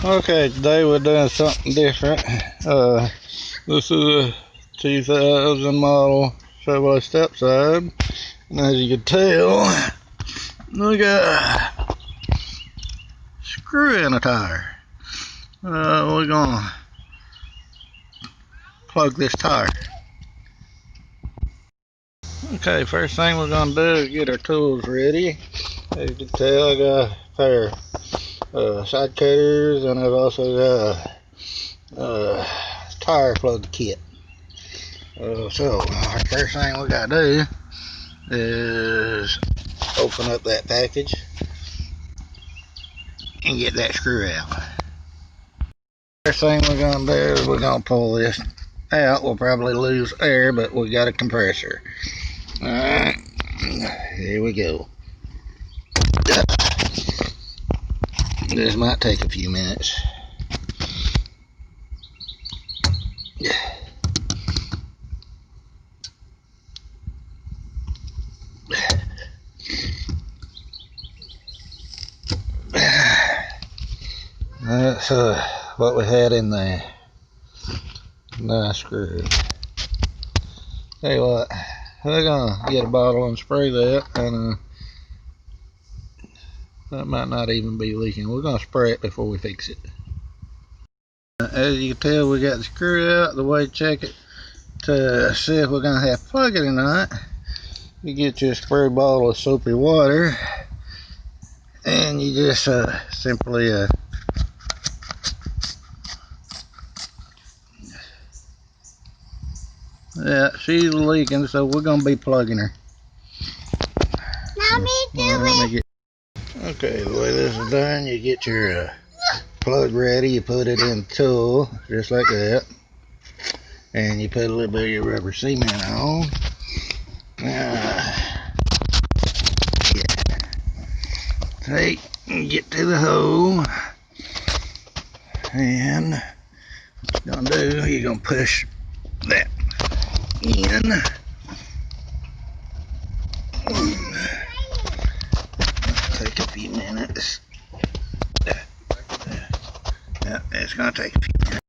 Okay, today we're doing something different. This is a 2000 model Chevrolet Stepside, and as you can tell, we got a screw in a tire. We're gonna plug this tire. Okay, first thing we're gonna do is get our tools ready. As you can tell, I got a pair of side cutters, and I've also got a tire plug kit. So our first thing we gotta do is open up that package and get that screw out. First thing we're gonna do is we're gonna pull this out. We'll probably lose air, but we got a compressor. Alright, here we go. This might take a few minutes. That's what we had in there. Nice screw. Tell you what, we're gonna get a bottle and spray that, and that might not even be leaking. We're gonna spray it before we fix it. As you can tell, we got the screw out. The way to check it to see if we're gonna have to plug it or not, you get your spray bottle of soapy water, and you just simply yeah, she's leaking, so we're gonna be plugging her. Mommy, do it. Okay, the way this is done, you get your plug ready, you put it in the tool, just like that, and you put a little bit of your rubber cement on. Take and get to the hole, and what you're gonna do, you're gonna push that in. Take a few minutes. Yeah, it's gonna take a few minutes.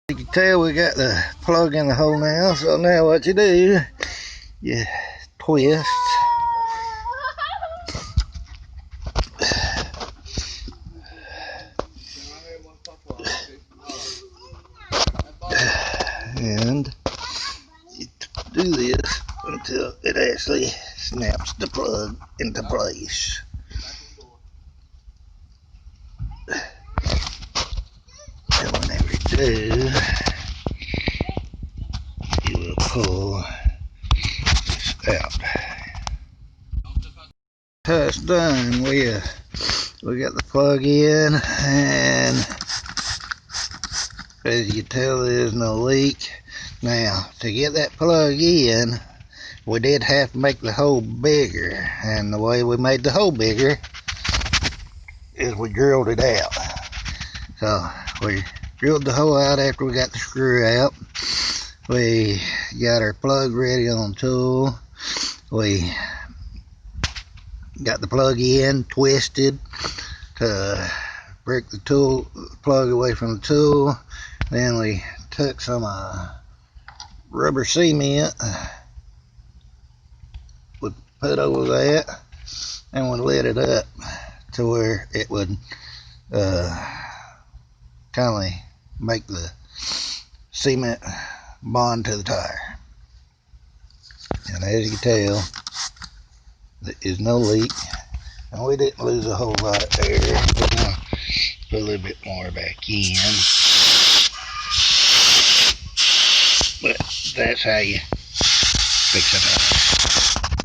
You can tell we got the plug in the hole now, so now what you do, you twist. And you do this until it actually snaps the plug into place. And whenever you do, you will pull this out. How it's done, we got the plug in, and as you can tell, there's no leak. Now, to get that plug in, we did have to make the hole bigger, and the way we made the hole bigger is we drilled it out. So we drilled the hole out after we got the screw out. We got our plug ready on the tool. We got the plug in, twisted to break the tool plug away from the tool. Then we took some rubber cement, we put over that, and we lit it up to where it would kind of make the cement bond to the tire. And as you can tell, there is no leak, and we didn't lose a whole lot of air. We're going to put a little bit more back in, but that's how you fix a tire.